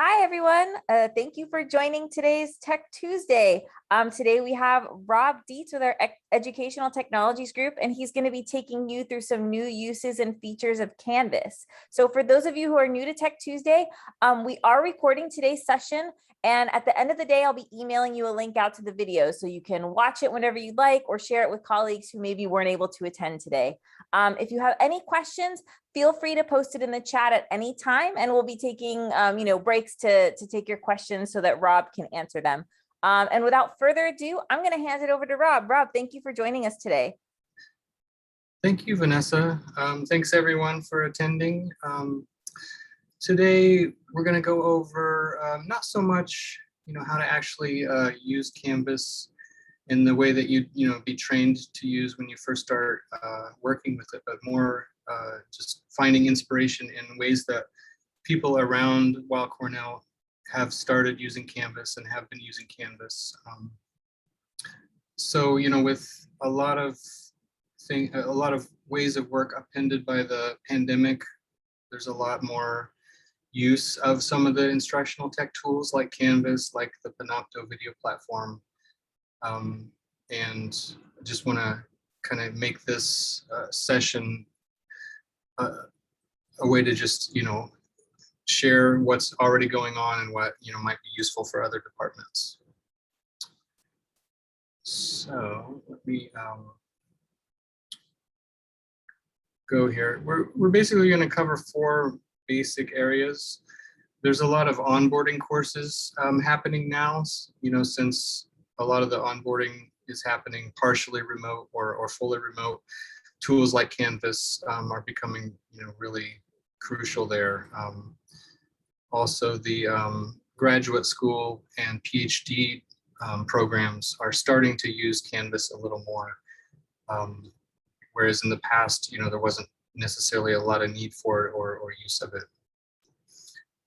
Hi, everyone. Thank you for joining today's Tech Tuesday. Today we have Rob Dietz with our Educational Technologies group, and he's going to be taking you through some new uses and features of Canvas. So for those of you who are new to Tech Tuesday, we are recording today's session. And at the end of the day, I'll be emailing you a link out to the video so you can watch it whenever you'd like or share it with colleagues who maybe weren't able to attend today. If you have any questions, feel free to post it in the chat at any time, and we'll be taking breaks to take your questions so that Rob can answer them. And without further ado, I'm going to hand it over to Rob. Rob, thank you for joining us today. Thank you, Vanessa. Thanks everyone for attending. Today we're going to go over not so much how to actually use Canvas in the way that you'd be trained to use when you first start working with it, but more just finding inspiration in ways that people around Weill Cornell have started using Canvas and have been using Canvas. So with a lot of ways of work upended by the pandemic, there's a lot more use of some of the instructional tech tools like Canvas, like the Panopto video platform. And I just want to kind of make this session a way to just, share what's already going on and what, might be useful for other departments. So let me go here. We're basically going to cover 4 basic areas. There's a lot of onboarding courses happening now, since a lot of the onboarding is happening partially remote or fully remote. Tools like Canvas are becoming, really crucial there. Also, the graduate school and PhD programs are starting to use Canvas a little more, whereas in the past, there wasn't necessarily a lot of need for it or use of it.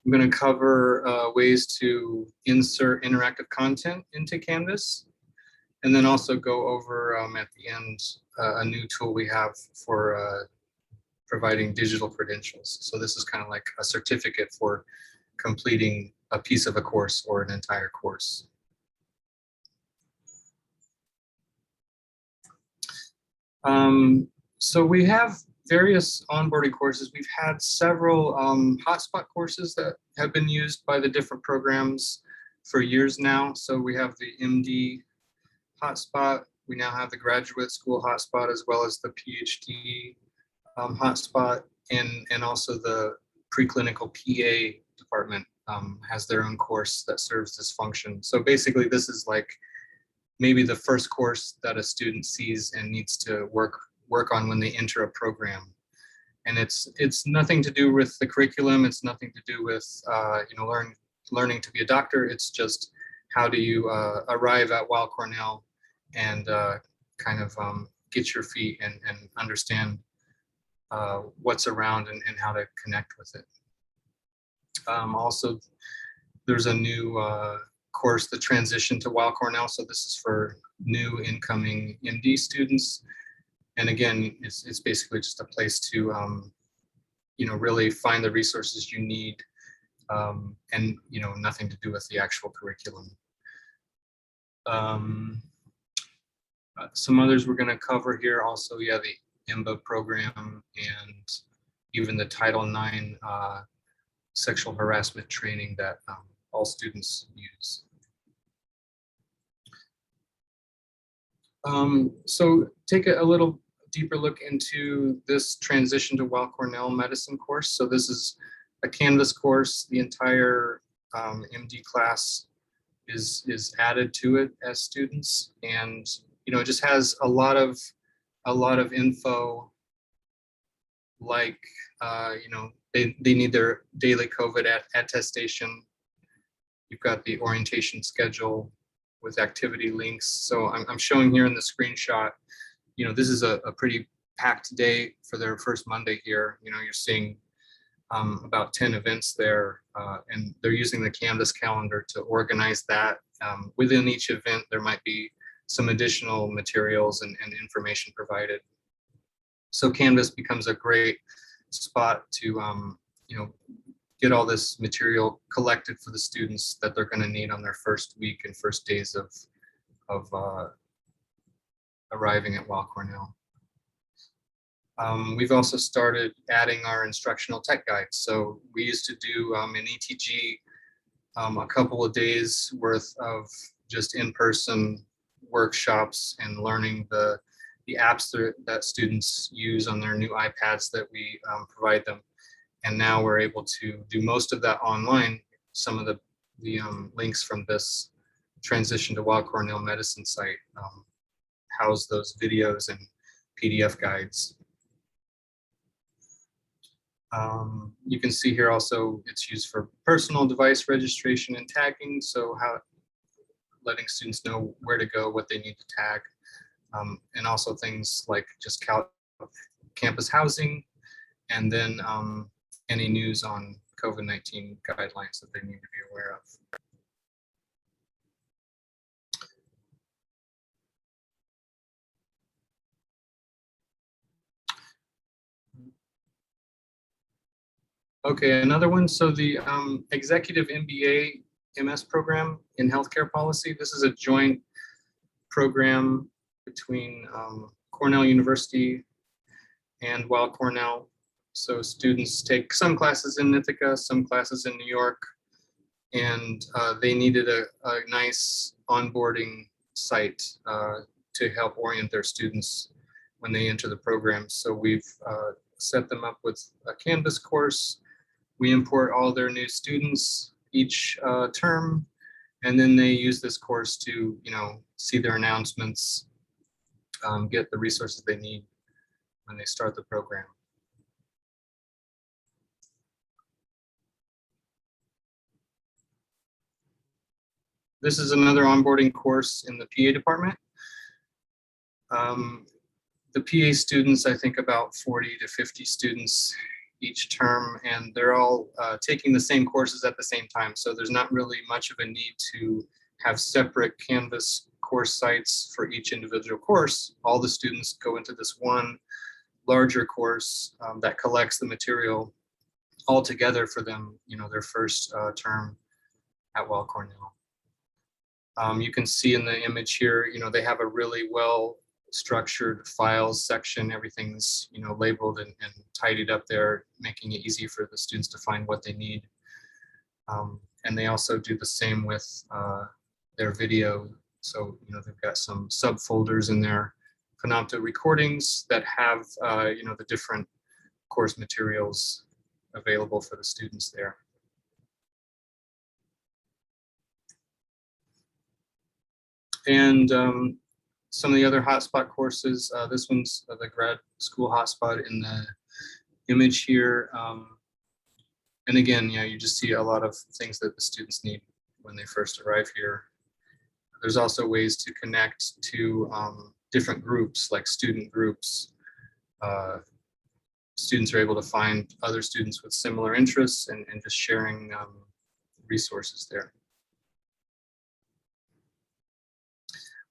I'm going to cover ways to insert interactive content into Canvas, and then also go over at the end a new tool we have for providing digital credentials. So this is kind of like a certificate for completing a piece of a course or an entire course. So we have various onboarding courses. We've had several HotSpot courses that have been used by the different programs for years now. So we have the MD HotSpot. We now have the graduate school HotSpot, as well as the PhD HotSpot, and also the preclinical PA department has their own course that serves this function. So basically, this is like maybe the first course that a student sees and needs to work on when they enter a program. And it's nothing to do with the curriculum. It's nothing to do with learning to be a doctor. It's just how do you arrive at Weill Cornell and kind of get your feet and understand what's around and how to connect with it. Also, there's a new course, the Transition to Weill Cornell. So this is for new incoming MD students. And again, it's basically just a place to, really find the resources you need, and, nothing to do with the actual curriculum. Some others we're going to cover here also, the EMBA program and even the Title IX sexual harassment training that all students use. So take a little deeper look into this Transition to Weill Cornell medicine course. So this is a Canvas course. The entire MD class is added to it as students, and it just has a lot of info, like they need their daily COVID attestation. You've got the orientation schedule with activity links. So I'm showing here in the screenshot, this is a pretty packed day for their first Monday here. You're seeing about 10 events there, and they're using the Canvas calendar to organize that. Within each event, there might be some additional materials and information provided. So Canvas becomes a great spot to get all this material collected for the students that they're going to need on their first week and first days of arriving at Weill Cornell. We've also started adding our instructional tech guides. So we used to do an ETG, a couple of days worth of just in-person workshops and learning the apps that students use on their new iPads that we provide them. And now we're able to do most of that online. Some of the links from this transition to Weill Cornell Medicine site house those videos and PDF guides. You can see here also it's used for personal device registration and tagging. So letting students know where to go, what they need to tag, and also things like just campus housing, and then any news on COVID-19 guidelines that they need to be aware of. Okay, another one. So the Executive MBA MS program in healthcare policy. This is a joint program between Cornell University and Weill Cornell. So students take some classes in Ithaca, some classes in New York, and they needed a nice onboarding site to help orient their students when they enter the program. So we've set them up with a Canvas course. We import all their new students each term, and then they use this course to, see their announcements, get the resources they need when they start the program. This is another onboarding course in the PA department. The PA students, I think about 40 to 50 students each term, and they're all taking the same courses at the same time. So there's not really much of a need to have separate Canvas course sites for each individual course. All the students go into this one larger course that collects the material all together for them, their first term at Weill Cornell. You can see in the image here, they have a really well structured files section. Everything's labeled and tidied up there, making it easy for the students to find what they need. And they also do the same with their video. So they've got some subfolders in their Panopto recordings that have the different course materials available for the students there. And some of the other HotSpot courses, this one's the grad school HotSpot in the image here. And again, you just see a lot of things that the students need when they first arrive here. There's also ways to connect to different groups, like student groups. Students are able to find other students with similar interests and just sharing resources there.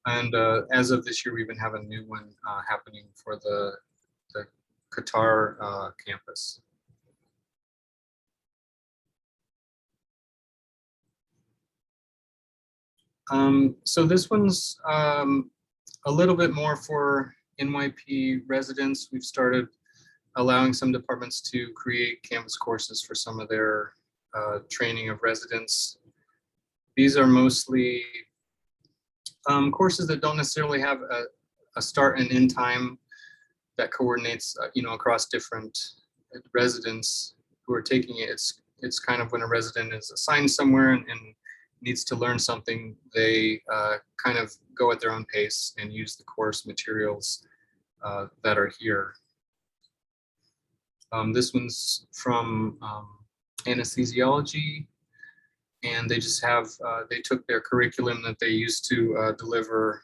And as of this year, we even have a new one happening for the Qatar campus. So this one's a little bit more for NYP residents. We've started allowing some departments to create Canvas courses for some of their training of residents. These are mostly courses that don't necessarily have a start and end time that coordinates, across different residents who are taking it. It's kind of when a resident is assigned somewhere and needs to learn something, they kind of go at their own pace and use the course materials that are here. This one's from anesthesiology, and they just have, they took their curriculum that they used to deliver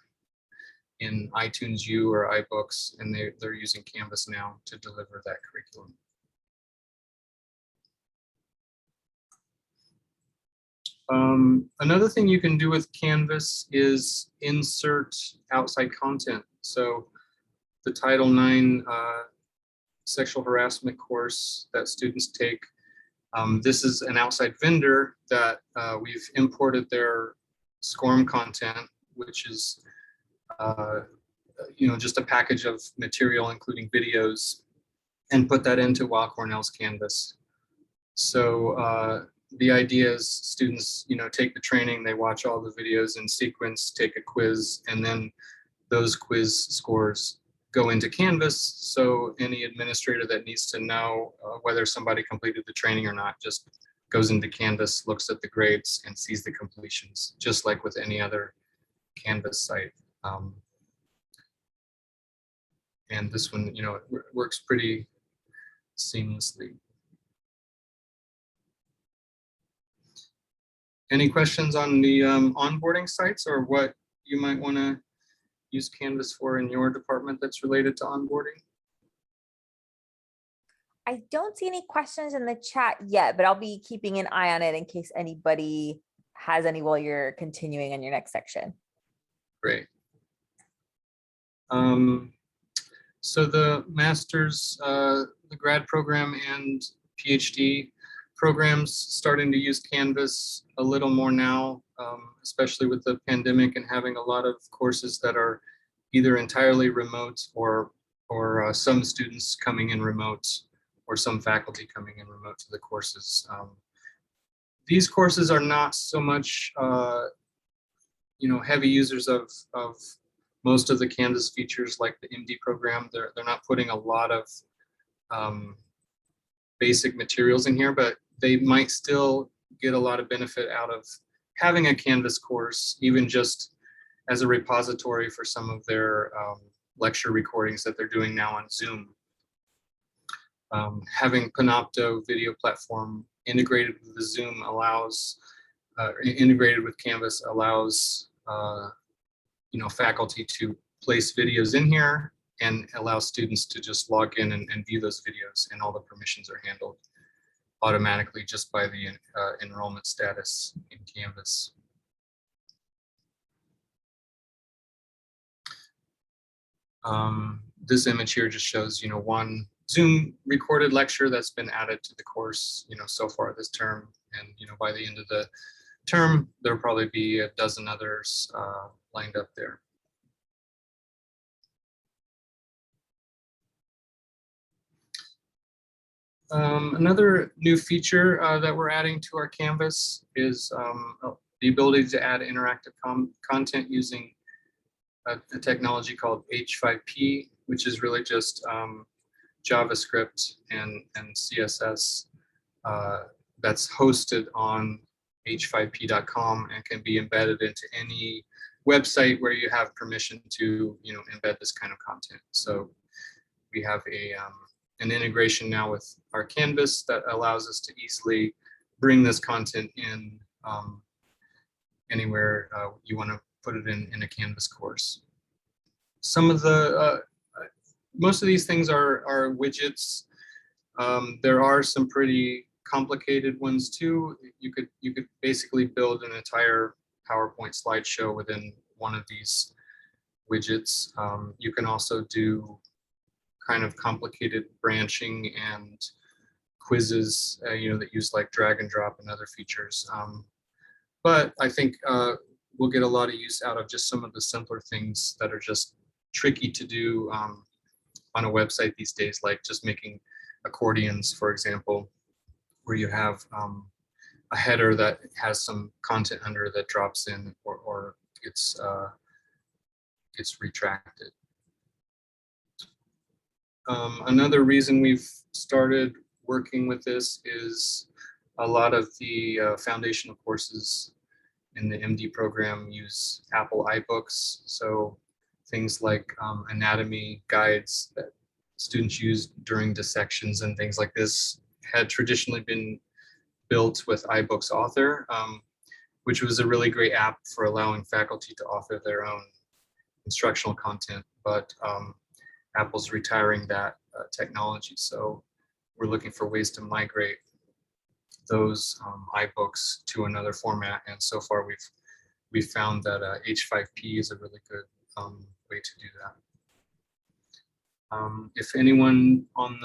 in iTunes U or iBooks, and they're using Canvas now to deliver that curriculum. Another thing you can do with Canvas is insert outside content. So the Title IX sexual harassment course that students take, This is an outside vendor that we've imported their SCORM content, which is just a package of material, including videos, and put that into Weill Cornell's Canvas. So the idea is students, take the training, they watch all the videos in sequence, take a quiz, and then those quiz scores go into Canvas. So any administrator that needs to know whether somebody completed the training or not just goes into Canvas, looks at the grades, and sees the completions, just like with any other Canvas site. And this one, it works pretty seamlessly. Any questions on the onboarding sites or what you might want to use Canvas for in your department that's related to onboarding? I don't see any questions in the chat yet, but I'll be keeping an eye on it in case anybody has any while you're continuing on your next section. Great. So the master's, the grad program and PhD programs starting to use Canvas a little more now, especially with the pandemic and having a lot of courses that are either entirely remote or some students coming in remote or some faculty coming in remote to the courses. These courses are not so much heavy users of most of the Canvas features like the MD program. They're not putting a lot of basic materials in here, but they might still get a lot of benefit out of having a Canvas course, even just as a repository for some of their lecture recordings that they're doing now on Zoom. Having Panopto video platform integrated with the Zoom allows, integrated with Canvas allows, faculty to place videos in here and allow students to just log in and view those videos, and all the permissions are handled automatically just by the enrollment status in Canvas. This image here just shows, one Zoom recorded lecture that's been added to the course, so far this term. And, by the end of the term, there'll probably be a dozen others lined up there. Another new feature that we're adding to our Canvas is the ability to add interactive content using a technology called H5P, which is really just JavaScript and CSS that's hosted on h5p.com and can be embedded into any website where you have permission to embed this kind of content. So we have an integration now with our Canvas that allows us to easily bring this content in anywhere you want to put it in a Canvas course. Some of the most of these things are widgets. There are some pretty complicated ones too. You could basically build an entire PowerPoint slideshow within one of these widgets. You can also do kind of complicated branching and quizzes, that use like drag and drop and other features. But I think we'll get a lot of use out of just some of the simpler things that are just tricky to do on a website these days, like just making accordions, for example, where you have a header that has some content under that drops in or gets retracted. Another reason we've started working with this is a lot of the foundational courses in the MD program use Apple iBooks. So things like anatomy guides that students use during dissections and things like this had traditionally been built with iBooks Author, which was a really great app for allowing faculty to author their own instructional content. But Apple's retiring that technology. So we're looking for ways to migrate those iBooks to another format. And so far we've found that H5P is a really good way to do that. If anyone on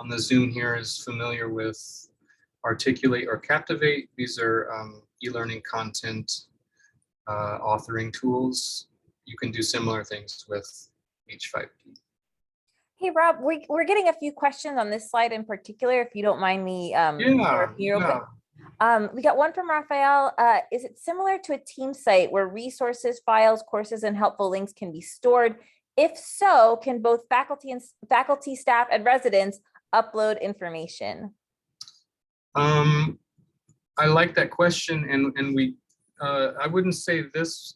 the Zoom here is familiar with Articulate or Captivate. These are e-learning content authoring tools. You can do similar things with H5P. Hey, Rob, we're getting a few questions on this slide in particular, if you don't mind me. Yeah. We got one from Raphael. Is it similar to a team site where resources, files, courses, and helpful links can be stored? If so, can both faculty, staff, and residents upload information? I like that question, and we I wouldn't say this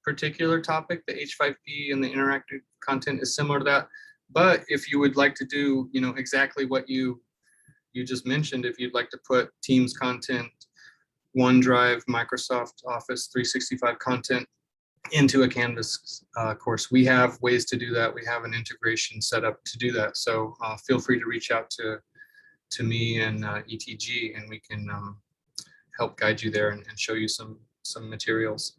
particular topic, the H5P and the interactive content, is similar to that. But if you would like to do, exactly what you just mentioned, if you'd like to put Teams content, OneDrive, Microsoft Office 365 content into a Canvas course, we have ways to do that. We have an integration set up to do that. So feel free to reach out to me and ETG, and we can help guide you there and show you some materials.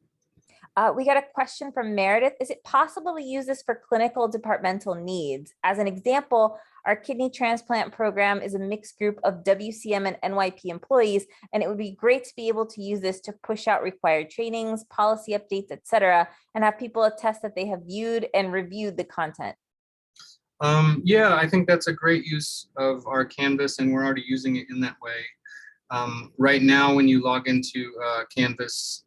We got a question from Meredith. Is it possible to use this for clinical departmental needs? As an example, our kidney transplant program is a mixed group of WCM and NYP employees, and it would be great to be able to use this to push out required trainings, policy updates, etc., and have people attest that they have viewed and reviewed the content. Yeah, I think that's a great use of our Canvas, and we're already using it in that way. Right now, when you log into Canvas,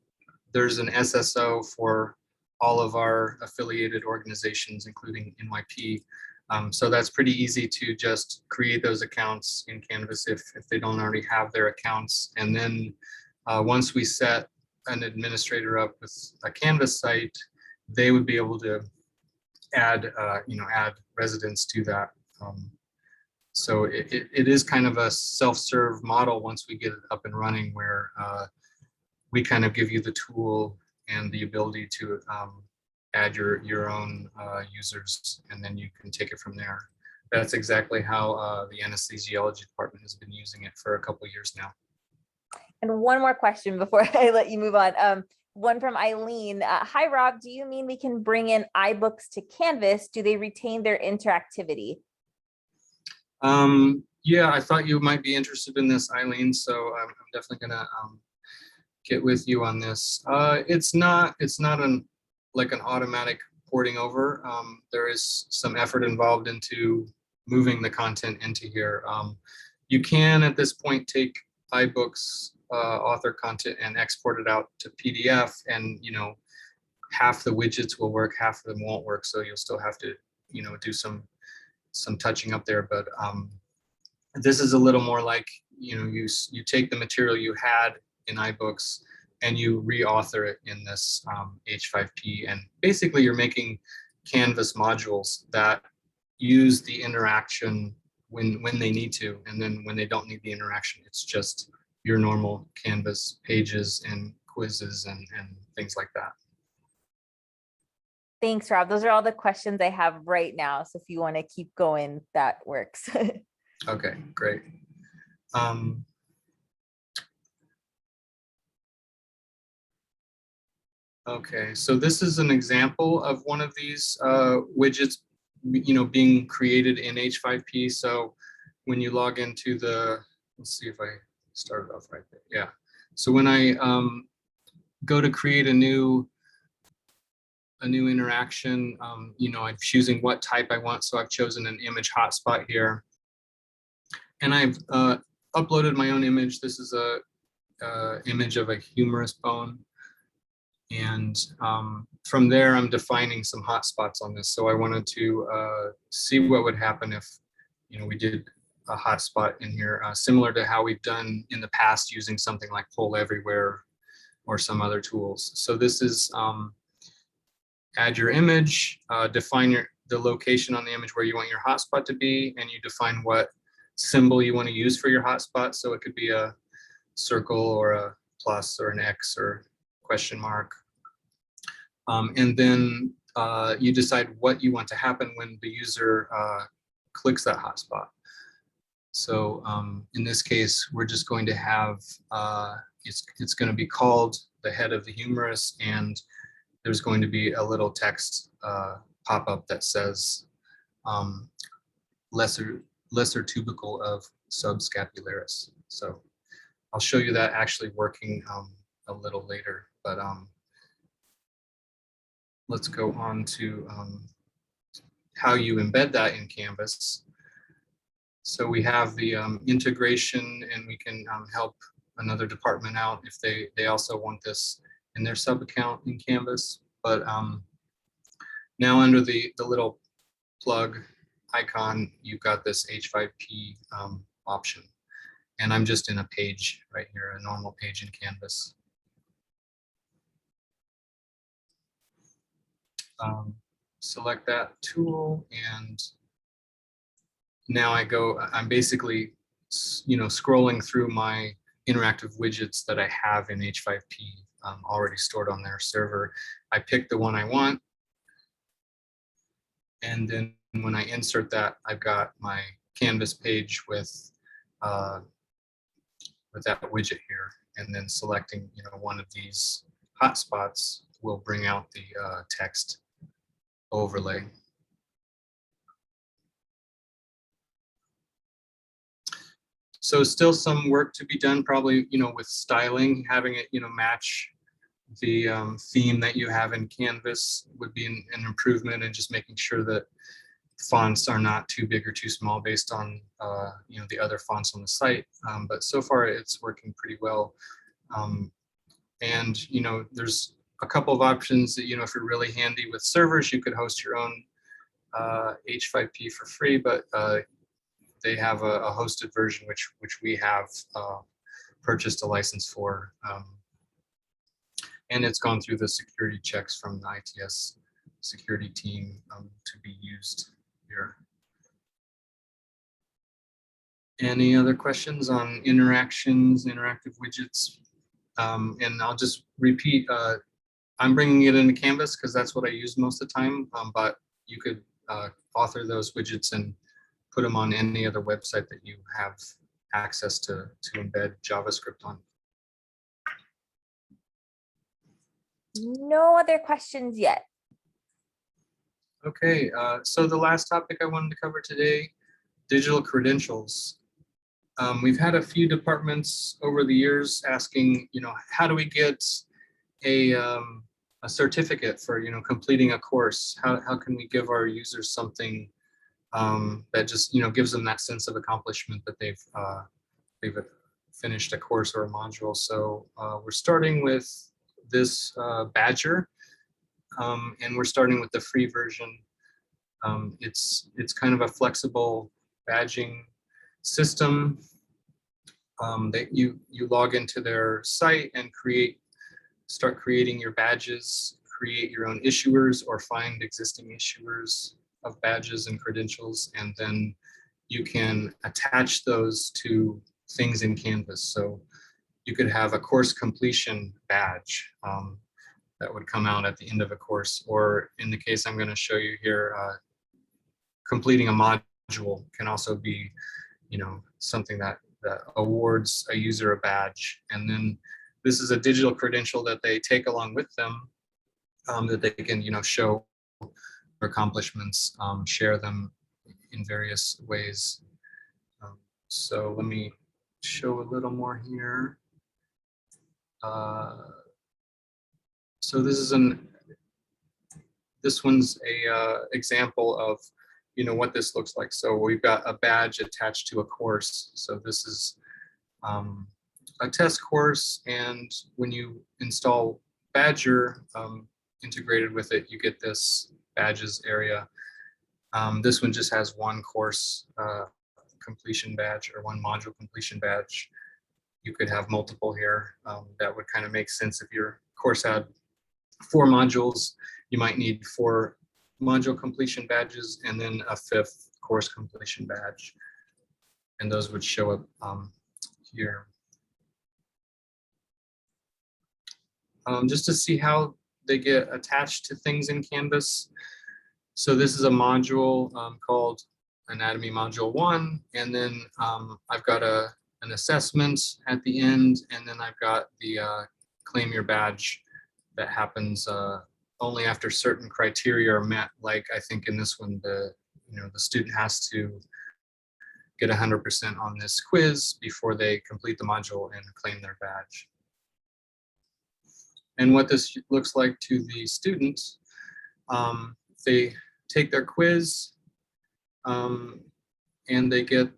there's an SSO for all of our affiliated organizations, including NYP. So that's pretty easy to just create those accounts in Canvas if they don't already have their accounts. And then once we set an administrator up with a Canvas site, they would be able to add residents to that. So it is kind of a self-serve model once we get it up and running, where we kind of give you the tool and the ability to add your own users, and then you can take it from there. That's exactly how the anesthesiology department has been using it for a couple of years now. And one more question before I let you move on. One from Eileen. Hi, Rob. Do you mean we can bring in iBooks to Canvas? Do they retain their interactivity? Yeah, I thought you might be interested in this, Eileen. So I'm definitely gonna get with you on this. It's not an automatic porting over. There is some effort involved into moving the content into here. You can at this point take iBooks author content and export it out to PDF, and half the widgets will work, half of them won't work. So you'll still have to do some touching up there. But this is a little more like you take the material you had in iBooks and you re-author it in this H5P, and basically you're making Canvas modules that use the interaction when they need to, and then when they don't need the interaction, it's just your normal Canvas pages and quizzes and things like that. Thanks, Rob. Those are all the questions I have right now. So if you want to keep going, that works. Okay, great. Okay, so this is an example of one of these widgets, being created in H5P. So when you log into let's see if I started off right there. Yeah. So when I go to create a new interaction, I'm choosing what type I want. So I've chosen an image hotspot here, and I've uploaded my own image. This is a image of a humerus bone. And from there, I'm defining some hotspots on this. So I wanted to see what would happen if, we did a hotspot in here, similar to how we've done in the past using something like Poll Everywhere or some other tools. So this is add your image, define the location on the image where you want your hotspot to be, and you define what symbol you want to use for your hotspot. So it could be a circle or a plus or an X or question mark. And then you decide what you want to happen when the user clicks that hotspot. So in this case, we're just going to have, it's going to be called the head of the humerus, and there's going to be a little text pop-up that says lesser tubercle of subscapularis. So I'll show you that actually working a little later, but let's go on to how you embed that in Canvas. So we have the integration, and we can help another department out if they also want this in their sub account in Canvas. But now under the little plug icon, you've got this H5P option. And I'm just in a page right here, a normal page in Canvas. Select that tool, and now I'm basically, scrolling through my interactive widgets that I have in H5P already stored on their server. I pick the one I want, and then when I insert that, I've got my Canvas page with that widget here, and then selecting one of these hotspots will bring out the text overlay. So still some work to be done, probably with styling, having it match the theme that you have in Canvas would be an improvement, and just making sure that fonts are not too big or too small based on the other fonts on the site. But so far it's working pretty well. And there's a couple of options that if you're really handy with servers, you could host your own H5P for free, but they have a hosted version which we have purchased a license for, and it's gone through the security checks from the ITS security team to be used here. Any other questions on interactions, interactive widgets? And I'll just repeat, I'm bringing it into Canvas because that's what I use most of the time, but you could author those widgets and put them on any other website that you have access to embed JavaScript on. No other questions yet. Okay, so the last topic I wanted to cover today, digital credentials. We've had a few departments over the years asking, how do we get a certificate for, completing a course? How can we give our users something that just, gives them that sense of accomplishment that they've finished a course or a module? So we're starting with this Badgr, and we're starting with the free version. It's kind of a flexible badging system that you log into their site and start creating your badges, create your own issuers, or find existing issuers of badges and credentials, and then you can attach those to things in Canvas. So you could have a course completion badge that would come out at the end of a course, or in the case I'm going to show you here, completing a module can also be, something that awards a user a badge. And then this is a digital credential that they take along with them, that they can, show their accomplishments, share them in various ways. So let me show a little more here. So this one's a example of what this looks like. So we've got a badge attached to a course. So this is a test course, and when you install Badgr integrated with it, you get this badges area. This one just has one course completion badge, or one module completion badge. You could have multiple here. That would kind of make sense. If your course had 4 modules, you might need 4 module completion badges, and then a 5th course completion badge. And those would show up here. Just to see how they get attached to things in Canvas. So this is a module called Anatomy Module 1, and then I've got an assessment at the end, and then I've got the claim your badge that happens only after certain criteria are met. Like I think in this one, the student has to get 100% on this quiz before they complete the module and claim their badge. And what this looks like to the students, they take their quiz and they get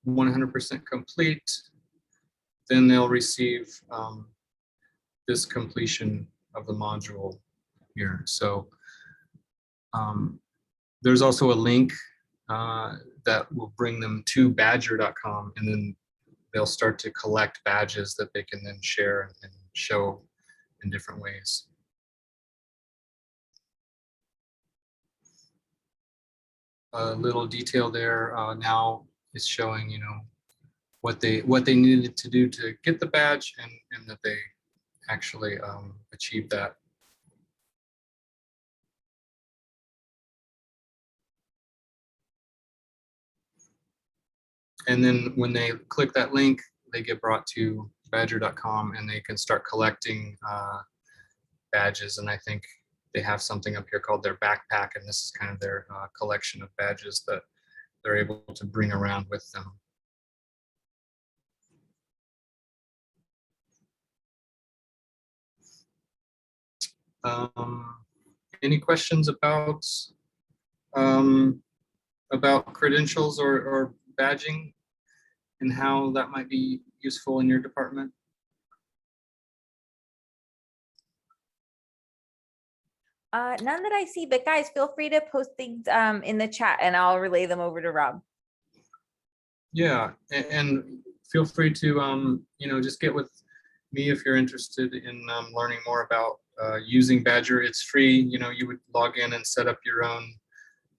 100% complete, then they'll receive this completion of the module here. So there's also a link that will bring them to Badgr.com, and then they'll start to collect badges that they can then share and show in different ways. A little detail there now is showing, you know, what they needed to do to get the badge, and that they actually achieved that. And then when they click that link, they get brought to Badgr.com and they can start collecting badges. And I think they have something up here called their backpack, and this is kind of their collection of badges that they're able to bring around with them. Any questions about credentials or badging and how that might be useful in your department? None that I see, but guys, feel free to post things in the chat and I'll relay them over to Rob. Yeah, and feel free to you know, just get with me if you're interested in learning more about using Badgr. It's free. You know, you would log in and set up your own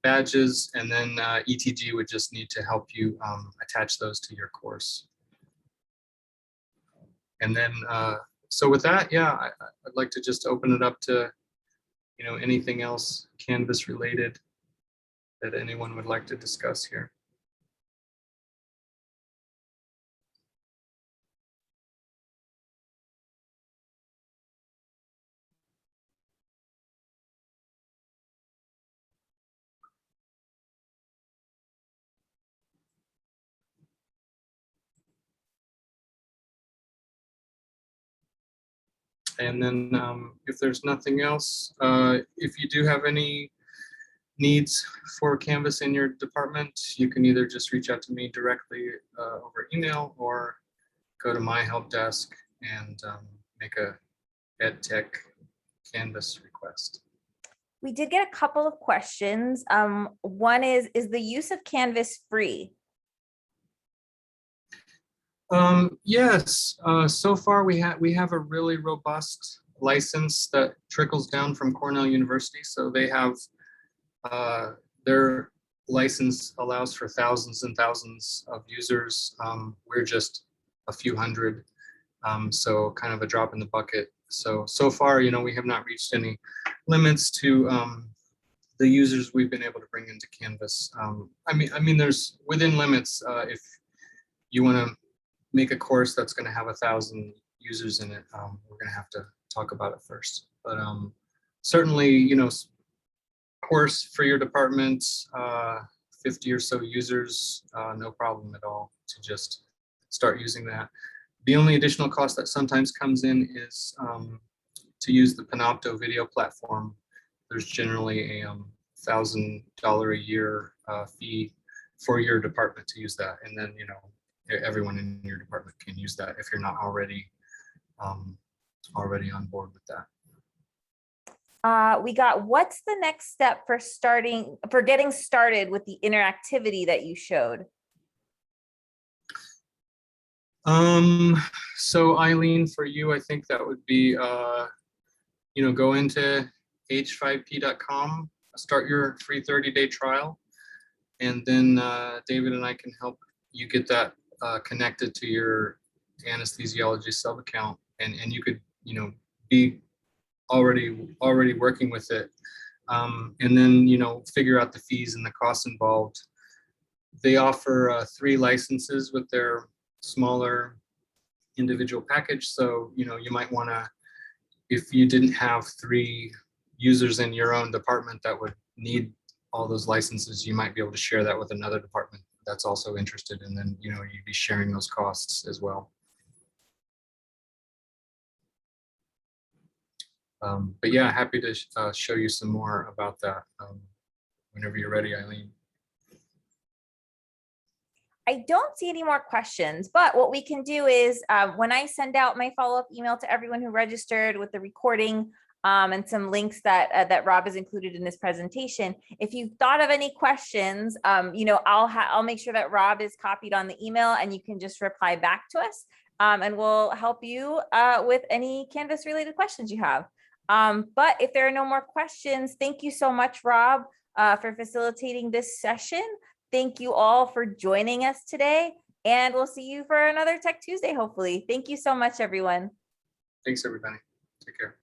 badges, and then ETG would just need to help you attach those to your course. And then, so with that, yeah, I'd like to just open it up to, you know, anything else Canvas related that anyone would like to discuss here. And then if there's nothing else, if you do have any needs for Canvas in your department, you can either just reach out to me directly over email or go to my help desk and make a EdTech Canvas request. We did get a couple of questions. One is the use of Canvas free? Yes, so far we have a really robust license that trickles down from Cornell University. So they have their license allows for thousands and thousands of users. We're just a few hundred, so kind of a drop in the bucket. So far, you know, we have not reached any limits to the users we've been able to bring into Canvas. I mean, there's within limits. If you want to make a course that's going to have 1,000 users in it, we're going to have to talk about it first. But certainly, you know, course for your department, 50 or so users, no problem at all to just start using that. The only additional cost that sometimes comes in is to use the Panopto video platform. There's generally a $1,000 a year fee for your department to use that, and then, you know, everyone in your department can use that if you're not already on board with that. We got, what's the next step for getting started with the interactivity that you showed? So Eileen, for you, I think that would be, you know, go into h5p.com, start your free 30-day trial, and then David and I can help you get that connected to your anesthesiology sub account, and you could, you know, be already working with it, and then, you know, figure out the fees and the costs involved. They offer 3 licenses with their smaller individual package, so, you know, you might want to, if you didn't have 3 users in your own department that would need all those licenses, you might be able to share that with another department that's also interested, and then you'd be sharing those costs as well. But yeah, happy to show you some more about that whenever you're ready, Eileen. I don't see any more questions, but what we can do is when I send out my follow-up email to everyone who registered with the recording and some links that Rob has included in this presentation, if you've thought of any questions, I'll make sure that Rob is copied on the email, and you can just reply back to us, and we'll help you with any Canvas related questions you have. But if there are no more questions, thank you so much, Rob, for facilitating this session. Thank you all for joining us today, and we'll see you for another Tech Tuesday, hopefully. Thank you so much, everyone. Thanks, everybody. Take care.